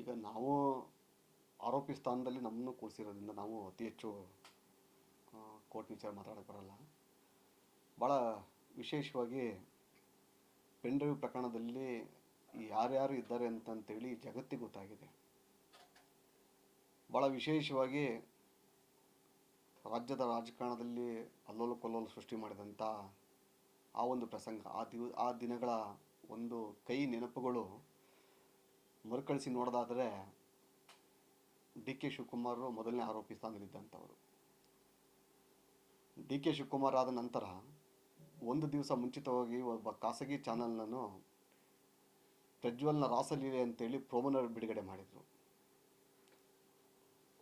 ಈಗ ನಾವು ಆರೋಪಿ ಸ್ಥಾನದಲ್ಲಿ ನಮ್ಮನ್ನು ಕೂರಿಸಿರೋದ್ರಿಂದ ನಾವು ಅತಿ ಹೆಚ್ಚು ಕೋರ್ಟ್ ವಿಚಾರ ಮಾತಾಡೋಕ್ಕೆ ಬರಲ್ಲ. ಭಾಳ ವಿಶೇಷವಾಗಿ ಪೆನ್ ಡ್ರೈವ್ ಪ್ರಕರಣದಲ್ಲಿ ಯಾರ್ಯಾರು ಇದ್ದಾರೆ ಅಂತಂತೇಳಿ ಜಗತ್ತಿಗೆ ಗೊತ್ತಾಗಿದೆ. ಭಾಳ ವಿಶೇಷವಾಗಿ ರಾಜ್ಯದ ರಾಜಕಾರಣದಲ್ಲಿ ಅಲ್ಲೋಲ ಕೊಲ್ಲೋಲ ಸೃಷ್ಟಿ ಮಾಡಿದಂಥ ಆ ಒಂದು ಪ್ರಸಂಗ, ಆ ದಿನಗಳ ಒಂದು ಕೈ ನೆನಪುಗಳು ಮರುಕಳಿಸಿ ನೋಡೋದಾದರೆ ಡಿ ಕೆ ಶಿವಕುಮಾರ್ ಮೊದಲನೇ ಆರೋಪಿ ಸ್ಥಾನದಲ್ಲಿದ್ದಂಥವರು. ಡಿ ಕೆ ಶಿವಕುಮಾರ್ ಆದ ನಂತರ ಒಂದು ದಿವಸ ಮುಂಚಿತವಾಗಿ ಒಬ್ಬ ಖಾಸಗಿ ಚಾನಲ್ನನ್ನು ಪ್ರಜ್ವಲ್ನ ರಾಸಲೀಲೆ ಅಂತೇಳಿ ಪ್ರೋಮೋನ ಬಿಡುಗಡೆ ಮಾಡಿದರು.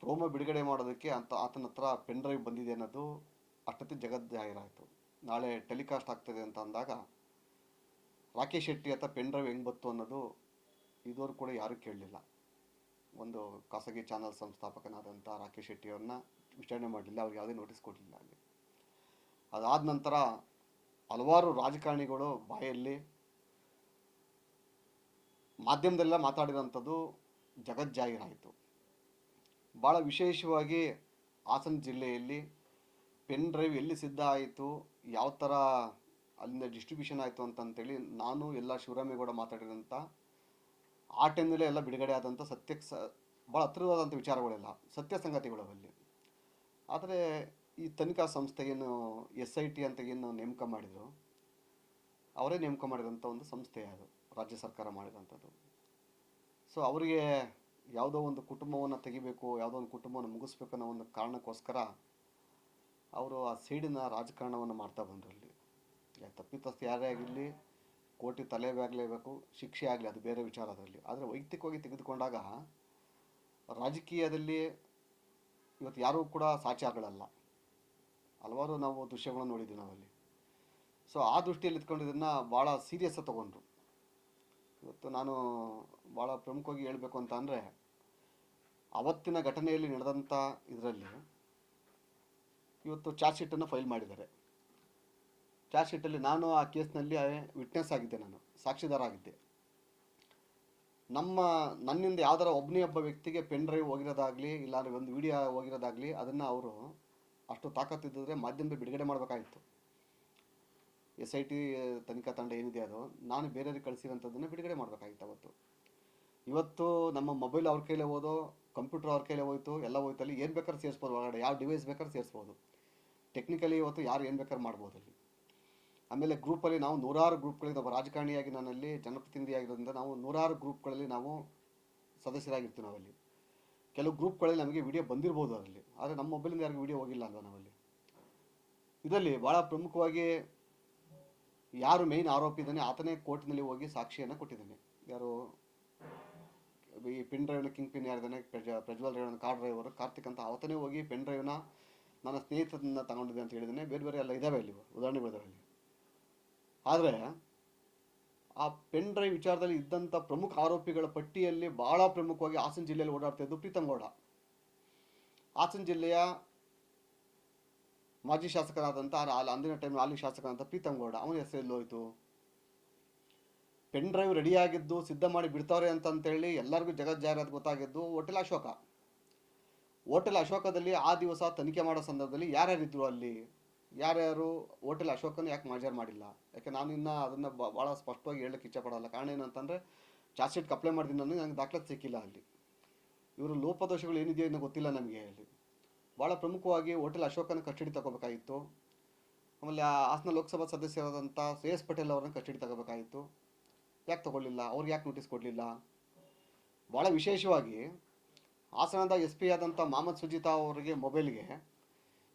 ಪ್ರೋಮೋ ಬಿಡುಗಡೆ ಮಾಡೋದಕ್ಕೆ ಆತನ ಹತ್ರ ಪೆನ್ ಡ್ರೈವ್ ಬಂದಿದೆ ಅನ್ನೋದು ಅಷ್ಟೊತ್ತಿ ಜಗಜ್ಜಾಹೀರಾಯಿತು. ನಾಳೆ ಟೆಲಿಕಾಸ್ಟ್ ಆಗ್ತದೆ ಅಂತ ಅಂದಾಗ ರಾಕೇಶ್ ಶೆಟ್ಟಿ ಹತ್ರ ಪೆನ್ ಡ್ರೈವ್ ಹೆಂಗೆ ಬಂತು ಅನ್ನೋದು ಇದುವರೆಗೂ ಕೂಡ ಯಾರೂ ಕೇಳಲಿಲ್ಲ. ಒಂದು ಖಾಸಗಿ ಚಾನಲ್ ಸಂಸ್ಥಾಪಕನಾದಂಥ ರಾಕೇಶ್ ಶೆಟ್ಟಿಯವ್ರನ್ನ ವಿಚಾರಣೆ ಮಾಡಲಿಲ್ಲ, ಅವ್ರಿಗೆ ಯಾವುದೇ ನೋಟಿಸ್ ಕೊಡಲಿಲ್ಲ ಅಲ್ಲಿ. ಅದಾದ ನಂತರ ಹಲವಾರು ರಾಜಕಾರಣಿಗಳು ಬಾಯಲ್ಲಿ ಮಾಧ್ಯಮದೆಲ್ಲ ಮಾತಾಡಿರೋಂಥದ್ದು ಜಗಜ್ಜಾಹೀರಾಯಿತು. ಭಾಳ ವಿಶೇಷವಾಗಿ ಹಾಸನ ಜಿಲ್ಲೆಯಲ್ಲಿ ಪೆನ್ ಡ್ರೈವ್ ಎಲ್ಲಿ ಸಿದ್ಧ ಆಯಿತು, ಯಾವ ಥರ ಅಲ್ಲಿಂದ ಡಿಸ್ಟ್ರಿಬ್ಯೂಷನ್ ಆಯಿತು ಅಂತಂತೇಳಿ ನಾನು ಎಲ್ಲ ಶಿವರಾಮೇಗೌಡ ಮಾತಾಡಿರೋಂಥ ಆ ಟೈಮ್ನಲ್ಲೇ ಎಲ್ಲ ಬಿಡುಗಡೆ ಆದಂಥ ಭಾಳ ಹತ್ತಿರವಾದಂಥ ವಿಚಾರಗಳೆಲ್ಲ ಸತ್ಯ ಸಂಗತಿಗಳು ಅಲ್ಲಿ. ಆದರೆ ಈ ತನಿಖಾ ಸಂಸ್ಥೆಗೇನು SIT ಅಂತ ಏನು ನೇಮಕ ಮಾಡಿದರು, ಅವರೇ ನೇಮಕ ಮಾಡಿರೋಂಥ ಒಂದು ಸಂಸ್ಥೆ ಅದು, ರಾಜ್ಯ ಸರ್ಕಾರ ಮಾಡಿರೋಂಥದ್ದು. ಸೊ ಅವರಿಗೆ ಯಾವುದೋ ಒಂದು ಕುಟುಂಬವನ್ನು ತೆಗಿಬೇಕು, ಯಾವುದೋ ಒಂದು ಕುಟುಂಬವನ್ನು ಮುಗಿಸ್ಬೇಕು ಅನ್ನೋ ಒಂದು ಕಾರಣಕ್ಕೋಸ್ಕರ ಅವರು ಆ ಸೈಡಿನ ರಾಜಕಾರಣವನ್ನು ಮಾಡ್ತಾ ಬಂದರು. ಅಲ್ಲಿ ತಪ್ಪಿತಸ್ಥ ಯಾರೇ ಆಗಿರಲಿ ಕೋರ್ಟಿಗೆ ತಲೆಬಾಗಲೇಬೇಕು, ಶಿಕ್ಷೆ ಆಗಲಿ, ಅದು ಬೇರೆ ವಿಚಾರ ಅದರಲ್ಲಿ. ಆದರೆ ವೈಯಕ್ತಿಕವಾಗಿ ತೆಗೆದುಕೊಂಡಾಗ ರಾಜಕೀಯದಲ್ಲಿ ಇವತ್ತು ಯಾರೂ ಕೂಡ ಸಾಕ್ಷಿಗಳಲ್ಲ. ಹಲವಾರು ನಾವು ದೃಶ್ಯಗಳನ್ನು ನೋಡಿದ್ವಿ ನಾವಲ್ಲಿ. ಸೊ ಆ ದೃಷ್ಟಿಯಲ್ಲಿ ಇಟ್ಕೊಂಡಿದ್ದನ್ನು ಭಾಳ ಸೀರಿಯಸ್ ತೊಗೊಂಡ್ರು. ಇವತ್ತು ನಾನು ಭಾಳ ಪ್ರಮುಖವಾಗಿ ಹೇಳಬೇಕು ಅಂತ ಅಂದರೆ, ಅವತ್ತಿನ ಘಟನೆಯಲ್ಲಿ ನಡೆದಂಥ ಇದರಲ್ಲಿ ಇವತ್ತು ಚಾರ್ಜ್ ಶೀಟನ್ನು ಫೈಲ್ ಮಾಡಿದ್ದಾರೆ. ಚಾರ್ಜ್ ಶೀಟಲ್ಲಿ ನಾನು ಆ ಕೇಸ್ನಲ್ಲಿ ವಿಟ್ನೆಸ್ ಆಗಿದ್ದೆ, ನಾನು ಸಾಕ್ಷಿದಾರ ಆಗಿದ್ದೆ. ನನ್ನಿಂದ ಯಾವ್ದಾರ ಒಬ್ಬ ವ್ಯಕ್ತಿಗೆ ಪೆನ್ ಡ್ರೈವ್ ಹೋಗಿರೋದಾಗಲಿ, ಇಲ್ಲಾಂದರೆ ಒಂದು ವಿಡಿಯೋ ಹೋಗಿರೋದಾಗಲಿ, ಅದನ್ನು ಅವರು ಅಷ್ಟು ತಾಕತ್ತಿದ್ದರೆ ಮಾಧ್ಯಮದಲ್ಲಿ ಬಿಡುಗಡೆ ಮಾಡಬೇಕಾಗಿತ್ತು. SIT ತನಿಖಾ ತಂಡ ಏನಿದೆ ಅದು ನಾನು ಬೇರೆಯವ್ರಿಗೆ ಕಳಿಸಿರೋಂಥದ್ದನ್ನು ಬಿಡುಗಡೆ ಮಾಡಬೇಕಾಗಿತ್ತು ಅವತ್ತು. ಇವತ್ತು ನಮ್ಮ ಮೊಬೈಲ್ ಅವ್ರ ಕೈಲೇ ಹೋದೋ, ಕಂಪ್ಯೂಟರ್ ಅವ್ರ ಕೈಲೇ ಹೋಯ್ತು, ಎಲ್ಲ ಹೋಯ್ತಲ್ಲಿ. ಏನು ಬೇಕಾದ್ರೂ ಸೇರಿಸ್ಬೋದು ಹೊರಗಡೆ, ಯಾವ ಡಿವೈಸ್ ಬೇಕಾದ್ರೂ ಸೇರಿಸ್ಬೋದು. ಟೆಕ್ನಿಕಲಿ ಇವತ್ತು ಯಾರು ಏನು ಬೇಕಾದ್ರೂ ಮಾಡ್ಬೋದು ಅಲ್ಲಿ. ಆಮೇಲೆ ಗ್ರೂಪಲ್ಲಿ ನಾವು ನೂರಾರು ಗ್ರೂಪ್ಗಳಲ್ಲಿ, ಒಬ್ಬ ರಾಜಕಾರಣಿಯಾಗಿ ನಾನಲ್ಲಿ ಜನಪ್ರತಿನಿಧಿ ಆಗಿರೋದ್ರಿಂದ ನಾವು ನೂರಾರು ಗ್ರೂಪ್ಗಳಲ್ಲಿ ನಾವು ಸದಸ್ಯರಾಗಿರ್ತೀವಿ. ನಾವಲ್ಲಿ ಕೆಲವು ಗ್ರೂಪ್ಗಳಲ್ಲಿ ನಮಗೆ ವಿಡಿಯೋ ಬಂದಿರ್ಬೋದು ಅದರಲ್ಲಿ, ಆದರೆ ನಮ್ಮ ಮೊಬೈಲಿಂದ ಯಾರಿಗೂ ವಿಡಿಯೋ ಹೋಗಿಲ್ಲ ಅಲ್ವ ನಾವಲ್ಲಿ. ಇದರಲ್ಲಿ ಭಾಳ ಪ್ರಮುಖವಾಗಿ ಯಾರು ಮೇಯ್ನ್ ಆರೋಪಿ ಇದ್ದಾನೆ ಆತನೇ ಕೋರ್ಟ್ನಲ್ಲಿ ಹೋಗಿ ಸಾಕ್ಷಿಯನ್ನು ಕೊಟ್ಟಿದ್ದಾನೆ. ಯಾರು ಈ ಪೆನ್ ಡ್ರೈವ್ನ ಕಿಂಗ್ ಪಿನ್ ಯಾರಿದ್ದಾನೆ, ಪ್ರಜ್ವಲ್ ರೇವಣ್ಣ ಕಾರ್ ಡ್ರೈವರು ಕಾರ್ತಿಕ್ ಅಂತ, ಅವತ್ತನೇ ಹೋಗಿ ಪೆನ್ ಡ್ರೈವ್ನ ನನ್ನ ಸ್ನೇಹಿತರನ್ನ ತಗೊಂಡಿದ್ದೆ ಅಂತ ಹೇಳಿದ್ದಾನೆ. ಬೇರೆ ಬೇರೆ ಎಲ್ಲ ಇದ್ದಾವೆ ಅಲ್ಲಿ, ಉದಾಹರಣೆಗಳಿದ್ದಾವೆ ಅಲ್ಲಿ. ಆದರೆ ಆ ಪೆನ್ ಡ್ರೈವ್ ವಿಚಾರದಲ್ಲಿ ಇದ್ದಂಥ ಪ್ರಮುಖ ಆರೋಪಿಗಳ ಪಟ್ಟಿಯಲ್ಲಿ ಭಾಳ ಪ್ರಮುಖವಾಗಿ ಹಾಸನ ಜಿಲ್ಲೆಯಲ್ಲಿ ಓಡಾಡ್ತಾ ಇದ್ದು ಪ್ರೀತಮ್ ಗೌಡ. ಹಾಸನ ಜಿಲ್ಲೆಯ ಮಾಜಿ ಶಾಸಕರಾದಂಥ ಅಂದಿನ ಟೈಮ್ ಹಾಲಿ ಶಾಸಕರಾದಂಥ ಪ್ರೀತಮ್ ಗೌಡ, ಅವನ ಹೆಸರಲ್ಲಿ ಹೋಯಿತು. ಪೆನ್ ಡ್ರೈವ್ ರೆಡಿಯಾಗಿದ್ದು ಸಿದ್ಧ ಮಾಡಿ ಬಿಡ್ತಾವ್ರೆ ಅಂತಂತೇಳಿ ಎಲ್ಲರಿಗೂ ಜಗಜ್ಜಾಹೀರಾತು ಗೊತ್ತಾಗಿದ್ದು ಹೋಟೆಲ್ ಅಶೋಕದಲ್ಲಿ ಆ ದಿವಸ ತನಿಖೆ ಮಾಡೋ ಸಂದರ್ಭದಲ್ಲಿ ಯಾರ್ಯಾರಿದ್ರು ಅಲ್ಲಿ, ಯಾರ್ಯಾರು ಹೋಟೆಲ್ ಅಶೋಕನ ಯಾಕೆ ಮಾಜರ್ ಮಾಡಿಲ್ಲ? ಯಾಕೆ ನಾನು ಇನ್ನೂ ಅದನ್ನು ಭಾಳ ಸ್ಪಷ್ಟವಾಗಿ ಹೇಳಕ್ಕೆ ಇಚ್ಛೆಪಡಲ್ಲ. ಕಾರಣ ಏನಂತಂದರೆ, ಚಾರ್ಜ್ ಶೀಟ್ ಅಪ್ಲೈ ಮಾಡಿದ್ದೀನಿ, ನನಗೆ ದಾಖಲಾತಿ ಸಿಕ್ಕಿಲ್ಲ ಅಲ್ಲಿ. ಇವರು ಲೋಪದೋಷಗಳು ಏನಿದೆಯೋ ಇನ್ನೂ ಗೊತ್ತಿಲ್ಲ ನಮಗೆ ಅಲ್ಲಿ. ಭಾಳ ಪ್ರಮುಖವಾಗಿ ಹೋಟೆಲ್ ಅಶೋಕನ ಕಸ್ಟಡಿ ತಗೋಬೇಕಾಗಿತ್ತು. ಆಮೇಲೆ ಹಾಸನ ಲೋಕಸಭಾ ಸದಸ್ಯರಾದಂಥ ಶ್ರೇಯಸ್ ಪಟೇಲ್ ಅವ್ರನ್ನ ಕಸ್ಟಡಿ ತಗೋಬೇಕಾಗಿತ್ತು. ಯಾಕೆ ತಗೊಳ್ಳಿಲ್ಲ? ಅವ್ರಿಗೆ ಯಾಕೆ ನೋಟಿಸ್ ಕೊಡಲಿಲ್ಲ? ಭಾಳ ವಿಶೇಷವಾಗಿ ಹಾಸನದ SP ಆದಂಥ ಮೊಹಮ್ಮದ್ ಸುಜಿತಾ ಅವರಿಗೆ ಮೊಬೈಲ್ಗೆ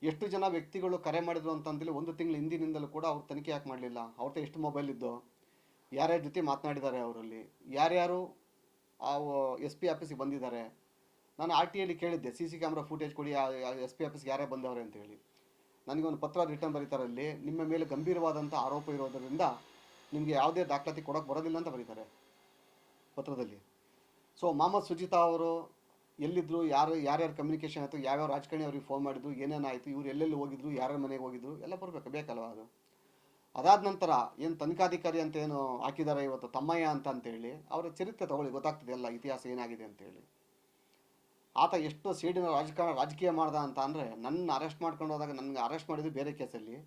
ಎಷ್ಟು ಜನ ವ್ಯಕ್ತಿಗಳು ಕರೆ ಮಾಡಿದ್ರು ಅಂತಂದೇಳಿ ಒಂದು ತಿಂಗಳ ಹಿಂದಿನಿಂದಲೂ ಕೂಡ ಅವ್ರು ತನಿಖೆ ಯಾಕೆ ಮಾಡಲಿಲ್ಲ? ಅವ್ರದ್ದು ಎಷ್ಟು ಮೊಬೈಲ್ ಇದ್ದೋ, ಯಾರ್ಯಾರ ಜೊತೆ ಮಾತನಾಡಿದ್ದಾರೆ, ಅವರಲ್ಲಿ ಯಾರ್ಯಾರು ಆ SP ಆಫೀಸಿಗೆ ಬಂದಿದ್ದಾರೆ. ನಾನು RTIಯಲ್ಲಿ ಕೇಳಿದ್ದೆ, CC ಕ್ಯಾಮ್ರಾ ಫುಟೇಜ್ ಕೊಡಿ, SP ಆಫೀಸ್ಗೆ ಯಾರೇ ಬಂದವ್ರೆ ಅಂತೇಳಿ. ನನಗೆ ಒಂದು ಪತ್ರ ರಿಟರ್ನ್ ಬರೀತಾರಲ್ಲಿ, ನಿಮ್ಮ ಮೇಲೆ ಗಂಭೀರವಾದಂಥ ಆರೋಪ ಇರೋದರಿಂದ ನಿಮಗೆ ಯಾವುದೇ ದಾಖಲಾತಿ ಕೊಡೋಕ್ಕೆ ಬರೋದಿಲ್ಲ ಅಂತ ಬರೀತಾರೆ ಪತ್ರದಲ್ಲಿ. ಸೊ ಮೊಹಮ್ಮದ್ ಸುಜಿತಾ ಅವರು ಎಲ್ಲಿದ್ದರು, ಯಾರ್ಯಾರು ಕಮ್ಯುನಿಕೇಷನ್ ಆಯಿತು, ಯಾವ್ಯಾವ ರಾಜಕಾರಣಿ ಅವ್ರಿಗೆ ಫೋನ್ ಮಾಡಿದ್ರು, ಏನೇನಾಯಿತು, ಇವ್ರು ಎಲ್ಲೆಲ್ಲಿ ಹೋಗಿದ್ರು, ಯಾರ್ಯಾರ ಮನೆಗೆ ಹೋಗಿದ್ರು ಎಲ್ಲ ಬರಬೇಕು, ಬೇಕಲ್ವ ಅದು. ಅದಾದ ನಂತರ ಏನು ತನಿಖಾಧಿಕಾರಿ ಅಂತ ಏನು ಹಾಕಿದ್ದಾರೆ ಇವತ್ತು ತಮ್ಮಯ್ಯ ಅಂತೇಳಿ ಅವರ ಚರಿತ್ರೆ ತಗೊಳ್ಳಿ, ಗೊತ್ತಾಗ್ತದೆ ಎಲ್ಲ ಇತಿಹಾಸ ಏನಾಗಿದೆ ಅಂತೇಳಿ. ಆತ ಎಷ್ಟು ಸೇಡಿನ ರಾಜಕೀಯ ಮಾಡ್ದ ಅಂತ ಅಂದರೆ, ನನ್ನ ಅರೆಸ್ಟ್ ಮಾಡ್ಕೊಂಡು ಹೋದಾಗ, ನನಗೆ ಅರೆಸ್ಟ್ ಮಾಡಿದ್ದು ಬೇರೆ ಕೇಸಲ್ಲಿ,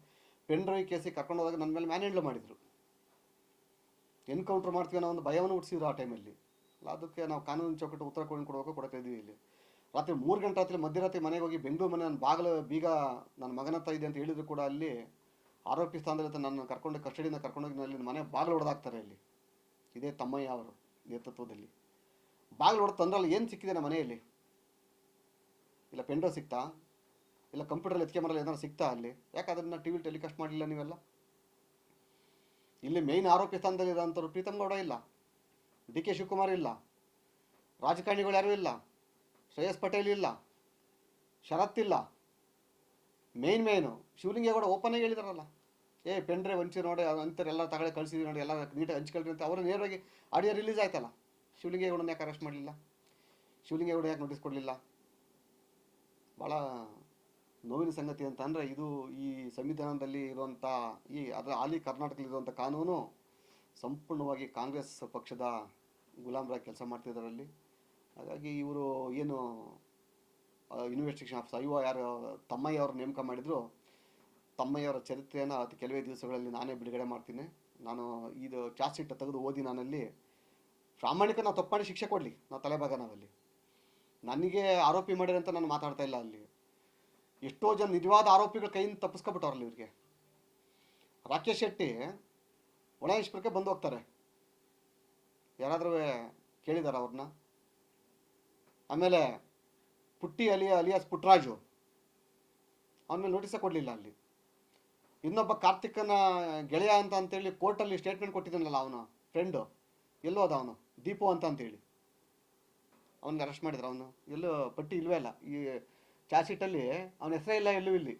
ಪೆನ್ ಡ್ರೈವ್ ಕೇಸಿಗೆ ಕರ್ಕೊಂಡು ಹೋದಾಗ ನನ್ನ ಮೇಲೆ ಮ್ಯಾನ್ ಹ್ಯಾಂಡ್ಲ್ ಮಾಡಿದರು. ಎನ್ಕೌಂಟ್ರ್ ಮಾಡ್ತೀವಿ ಅನ್ನೋ ಒಂದು ಭಯವನ್ನು ಹುಟ್ಟಿಸಿದ್ರು ಆ ಟೈಮಲ್ಲಿ. ಅದಕ್ಕೆ ನಾವು ಕಾನೂನು ಚೌಕಟ್ಟು ಉತ್ತರ ಕೊಡ್ತಾ ಇದ್ದೀವಿ. ಇಲ್ಲಿ ರಾತ್ರಿ 3 ಗಂಟೆ ರಾತ್ರಿ ಮಧ್ಯರಾತ್ರಿ ಮನೆಗೆ ಹೋಗಿ ಬೆಂಗಳೂರು ಮನೆ ನನ್ನ ಬಾಗಿಲು ಬೀಗ ನನ್ನ ಮಗನ ಹತ್ರ ಇದೆ ಅಂತ ಹೇಳಿದ್ರು ಕೂಡ ಅಲ್ಲಿ ಆರೋಪಿ ಸ್ಥಾನದಲ್ಲಿ ನನ್ನ ಕರ್ಕೊಂಡು ಕಸ್ಟಡಿಯಿಂದ ಕರ್ಕೊಂಡೋಗಿ ಅಲ್ಲಿ ಮನೆ ಬಾಗಿಲು ಹೊಡೆದಾಕ್ತಾರೆ. ಅಲ್ಲಿ ಇದೇ ತಮ್ಮಯ್ಯ ಅವರು ನೇತೃತ್ವದಲ್ಲಿ ಬಾಗಿಲು ಹೊಡೆದು ತಂದ್ರಲ್ಲಿ ಏನು ಸಿಕ್ಕಿದೆ ನಮ್ಮ ಮನೆಯಲ್ಲಿ? ಇಲ್ಲ ಪೆನ್ ಡ್ರೈವ್ ಸಿಗ್ತಾ, ಇಲ್ಲ ಕಂಪ್ಯೂಟರಲ್ಲಿ ಎತ್ಕೊಂಬರಲ್ಲ ಏನಾದ್ರು ಸಿಗ್ತಾ ಅಲ್ಲಿ? ಯಾಕೆ ಅದನ್ನು ಟಿ ವಿಲಿ ಟೆಲಿಕಾಸ್ಟ್ ಮಾಡಲಿಲ್ಲ ನೀವೆಲ್ಲ? ಇಲ್ಲಿ ಮೇಯ್ನ್ ಆರೋಪಿ ಸ್ಥಾನದಲ್ಲಿ ಇರೋಂಥವ್ರು ಪ್ರೀತಮ್ ಗೌಡ ಇಲ್ಲ, ಡಿ ಕೆ ಶಿವಕುಮಾರ್ ಇಲ್ಲ, ರಾಜಕಾರಣಿಗಳು ಯಾರೂ ಇಲ್ಲ, ಶ್ರೇಯಸ್ ಪಟೇಲ್ ಇಲ್ಲ, ಶರತ್ ಇಲ್ಲ. ಮೇಯ್ನು ಶಿವಲಿಂಗೇಗೌಡ ಓಪನ್ ಆಗಿ ಹೇಳಿದಾರಲ್ಲ, ಪೆನ್ ಡ್ರೈವ್ ಹಂಚಿ ನೋಡಿ ಅಂತಾರೆ ಎಲ್ಲ ತಗೊಳ್ಳಿ ಕಳಿಸಿದ್ವಿ ನೋಡಿ, ಎಲ್ಲ ನೀಟಾಗಿ ಹಂಚ್ಕೊಳ್ರಿ ಅಂತ. ಅವರು ನೇರವಾಗಿ ಆಡಿಯೋ ರಿಲೀಸ್ ಆಯ್ತಲ್ಲ. ಶಿವಲಿಂಗೇಗೌಡನ ಯಾಕೆ ಅರೆಸ್ಟ್ ಮಾಡಲಿಲ್ಲ? ಶಿವಲಿಂಗೇಗೌಡ ಯಾಕೆ ನೋಟಿಸ್ ಕೊಡಲಿಲ್ಲ? ಭಾಳ ನೋವಿನ ಸಂಗತಿ ಅಂತ ಅಂದರೆ, ಇದು ಈ ಸಂವಿಧಾನದಲ್ಲಿ ಇರುವಂಥ ಅದರ ಹಾಲಿ ಕರ್ನಾಟಕದಲ್ಲಿರುವಂಥ ಕಾನೂನು ಸಂಪೂರ್ಣವಾಗಿ ಕಾಂಗ್ರೆಸ್ ಪಕ್ಷದ ಗುಲಾಮರಾಗಿ ಕೆಲಸ ಮಾಡ್ತಿದ್ದಾರಲ್ಲಿ. ಹಾಗಾಗಿ ಇವರು ಏನು ಇನ್ವೆಸ್ಟಿಗೇಷನ್ ಆಫೀಸರ್ ಯಾರು ತಮ್ಮಯ್ಯ ಅವರು ನೇಮಕ ಮಾಡಿದ್ರು, ತಮ್ಮಯ್ಯವರ ಚರಿತ್ರೆಯನ್ನು ಅತಿ ಕೆಲವೇ ದಿವಸಗಳಲ್ಲಿ ನಾನೇ ಬಿಡುಗಡೆ ಮಾಡ್ತೀನಿ. ನಾನು ಇದು ಚಾರ್ಜ್ ಶೀಟ್ ತೆಗೆದು ಓದಿ ನಾನಲ್ಲಿ ಪ್ರಾಮಾಣಿಕ ನಾವು ತಪ್ಪು ಮಾಡಿ ಶಿಕ್ಷೆ ಕೊಡಲಿ, ನಾವು ತಲೆಭಾಗ ನಾವಲ್ಲಿ. ನನಗೆ ಆರೋಪಿ ಮಾಡಿರಿ ಅಂತ ನಾನು ಮಾತಾಡ್ತಾ ಇಲ್ಲ. ಅಲ್ಲಿ ಎಷ್ಟೋ ಜನ ನಿಜವಾದ ಆರೋಪಿಗಳ ಕೈಯಿಂದ ತಪ್ಪಿಸ್ಕೊಬಿಟ್ಟವ್ರಲ್ಲಿ. ಇವ್ರಿಗೆ ರಾಕೇಶ್ ಶೆಟ್ಟಿ ಒಳ ಇನ್ಸ್ಪೆಕ್ಟರ್ಗೆ ಬಂದು ಹೋಗ್ತಾರೆ, ಯಾರಾದರೂ ಕೇಳಿದಾರ ಅವ್ರನ್ನ? ಆಮೇಲೆ ಪುಟ್ಟಿ ಅಲಿಯಾಸ್ ಪುಟ್ಟರಾಜು, ಅವನ ಮೇಲೆ ನೋಟಿಸೇ ಕೊಡಲಿಲ್ಲ. ಅಲ್ಲಿ ಇನ್ನೊಬ್ಬ ಕಾರ್ತಿಕನ ಗೆಳೆಯ ಅಂತೇಳಿ ಕೋರ್ಟಲ್ಲಿ ಸ್ಟೇಟ್ಮೆಂಟ್ ಕೊಟ್ಟಿದ್ದಾನಲ್ಲ, ಅವನು ಫ್ರೆಂಡು ಎಲ್ಲೋ ಅದ, ಅವನು ದೀಪು ಅಂತೇಳಿ ಅವನಿಗೆ ಅರೆಸ್ಟ್ ಮಾಡಿದ್ರು. ಅವನು ಎಲ್ಲೂ ಪಟ್ಟಿ ಇಲ್ವೇ ಇಲ್ಲ ಈ ಚಾರ್ಜ್ ಶೀಟಲ್ಲಿ, ಅವನ ಹೆಸರೇ ಇಲ್ಲ ಎಲ್ಲೂ. ಇಲ್ಲಿ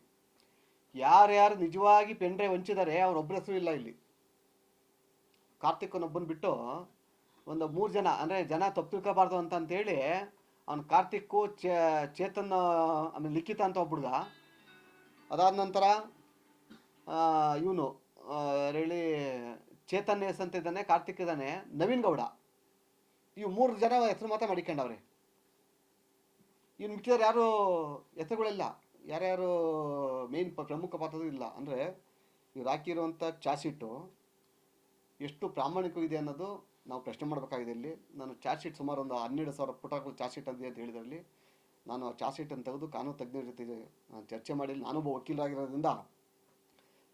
ಯಾರ್ಯಾರು ನಿಜವಾಗಿ ಪೆನ್ ಡ್ರೈವ್ ಹಂಚಿದ್ದಾರೆ ಅವರೊಬ್ಬರ ಹೆಸರು ಇಲ್ಲ ಇಲ್ಲಿ. ಕಾರ್ತಿಕನೊಬ್ಬನ ಬಿಟ್ಟು ಒಂದು 3 ಜನ, ಅಂದರೆ ಜನ ತಪ್ಪು ತಿಳ್ಕೋಬಾರ್ದು ಅಂತೇಳಿ ಅವನು ಕಾರ್ತಿಕ್ಕು, ಚೇತನ್, ಆಮೇಲೆ ಲಿಖಿತ ಅಂತ ಒಬ್ಬ ಹುಡುಗ, ಅದಾದ ನಂತರ ಇವನು ಹೇಳಿ ಚೇತನ್ ಎಸ್ ಅಂತ ಇದ್ದಾನೆ, ಕಾರ್ತಿಕ್ ಇದ್ದಾನೆ, ನವೀನ್ ಗೌಡ. ಇವು 3 ಜನ ಹೆಸರು ಮಾತ್ರ ಮಾಡಿಕೊಂಡವ್ರೆ. ಇನ್ನು ಮಿಕ್ಕಿದವ್ರು ಯಾರು ಹೆಸರುಗಳಿಲ್ಲ, ಯಾರ್ಯಾರು ಮೇನ್ ಪ್ರಮುಖ ಪಾತ್ರದ್ದು ಇಲ್ಲ. ಅಂದರೆ ಇವ್ರು ಹಾಕಿರುವಂಥ ಚಾರ್ಜ್ ಶೀಟು ಎಷ್ಟು ಪ್ರಾಮಾಣಿಕವಿದೆ ಅನ್ನೋದು ನಾವು ಪ್ರಶ್ನೆ ಮಾಡಬೇಕಾಗಿದೆ. ಇಲ್ಲಿ ನಾನು ಚಾರ್ಜ್ ಶೀಟ್ ಸುಮಾರು ಒಂದು 12,000 ಪುಟಗಳು ಚಾರ್ಜ್ ಶೀಟ್ ಅಂದಿದೆ ಅಂತ ಹೇಳಿದ್ರಲ್ಲಿ, ನಾನು ಆ ಚಾರ್ಜ್ ಶೀಟನ್ನು ತೆಗೆದು ಕಾನೂನು ತಜ್ಞರ ಜೊತೆ ಚರ್ಚೆ ಮಾಡಿ, ನಾನೊಬ್ಬ ವಕೀಲರಾಗಿರೋದ್ರಿಂದ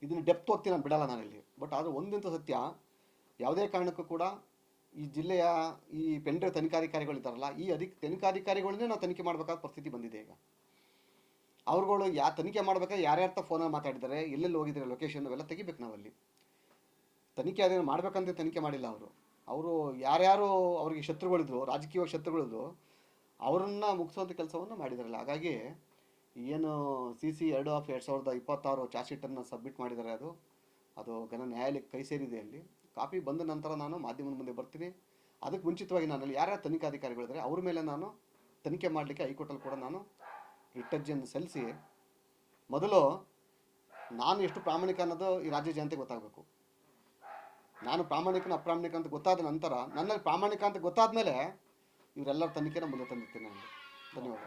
ಇದನ್ನು ಡೆಪ್ತ್ ಹೋಗ್ತೀನಿ, ನಾನು ಬಿಡಲ್ಲ ನಾನಿಲ್ಲಿ. ಬಟ್ ಆದರೆ ಒಂದಂತೂ ಸತ್ಯ, ಯಾವುದೇ ಕಾರಣಕ್ಕೂ ಕೂಡ ಈ ಜಿಲ್ಲೆಯ ಈ ಪೆನ್ ಡ್ರೈವ್ ತನಿಖಾಧಿಕಾರಿಗಳಿದ್ದಾರಲ್ಲ, ಈ ತನಿಖಾಧಿಕಾರಿಗಳನ್ನೇ ನಾವು ತನಿಖೆ ಮಾಡಬೇಕಾದ ಪರಿಸ್ಥಿತಿ ಬಂದಿದೆ ಈಗ. ಅವ್ರುಗಳು ತನಿಖೆ ಮಾಡ್ಬೇಕಾದ್ರೆ ಯಾರ್ಯಾರ ಫೋನಲ್ಲಿ ಮಾತಾಡಿದ್ದಾರೆ, ಎಲ್ಲೆಲ್ಲಿ ಹೋಗಿದ್ದಾರೆ, ಲೊಕೇಶನ್ ಅವೆಲ್ಲ ತೆಗಿಬೇಕು ನಾವಲ್ಲಿ. ತನಿಖೆ ಅದೇನು ಮಾಡ್ಬೇಕಂತ ತನಿಖೆ ಮಾಡಿಲ್ಲ ಅವರು ಯಾರ್ಯಾರು ಅವ್ರಿಗೆ ಶತ್ರುಗಳಿದ್ರು, ರಾಜಕೀಯ ಶತ್ರುಗಳಿದ್ರು, ಅವರನ್ನು ಮುಗಿಸುವಂಥ ಕೆಲಸವನ್ನು ಮಾಡಿದಾರಲ್ಲ. ಹಾಗಾಗಿ ಏನು CC 2/2026 ಚಾರ್ಜ್ ಶೀಟನ್ನು ಸಬ್ಮಿಟ್ ಮಾಡಿದ್ದಾರೆ, ಅದು ಘನ ನ್ಯಾಯಾಲಯಕ್ಕೆ ಕೈ ಸೇರಿದೆ. ಅಲ್ಲಿ ಕಾಪಿ ಬಂದ ನಂತರ ನಾನು ಮಾಧ್ಯಮದ ಮುಂದೆ ಬರ್ತೀನಿ. ಅದಕ್ಕೆ ಮುಂಚಿತವಾಗಿ ನಾನಲ್ಲಿ ಯಾರ್ಯಾರು ತನಿಖಾಧಿಕಾರಿಗಳಿದ್ದಾರೆ ಅವ್ರ ಮೇಲೆ ನಾನು ತನಿಖೆ ಮಾಡಲಿಕ್ಕೆ ಹೈಕೋರ್ಟಲ್ಲಿ ಕೂಡ ನಾನು ರಿಟ್ ಅರ್ಜಿಯನ್ನು ಸಲ್ಲಿಸಿ, ಮೊದಲು ನಾನು ಎಷ್ಟು ಪ್ರಾಮಾಣಿಕ ಅನ್ನೋದು ಈ ರಾಜ್ಯ ಜನತೆಗೆ ಗೊತ್ತಾಗಬೇಕು. ನಾನು ಪ್ರಾಮಾಣಿಕನ ಅಪ್ರಾಮಾಣಿಕ ಅಂತ ಗೊತ್ತಾದ ನಂತರ, ನನ್ನಲ್ಲಿ ಪ್ರಾಮಾಣಿಕ ಅಂತ ಗೊತ್ತಾದ ಮೇಲೆ ಇವರೆಲ್ಲರ ತನಿಖೆನ ಮುಂದೆ ತಂದಿರ್ತೀನಿ ನಾನು. ಧನ್ಯವಾದ.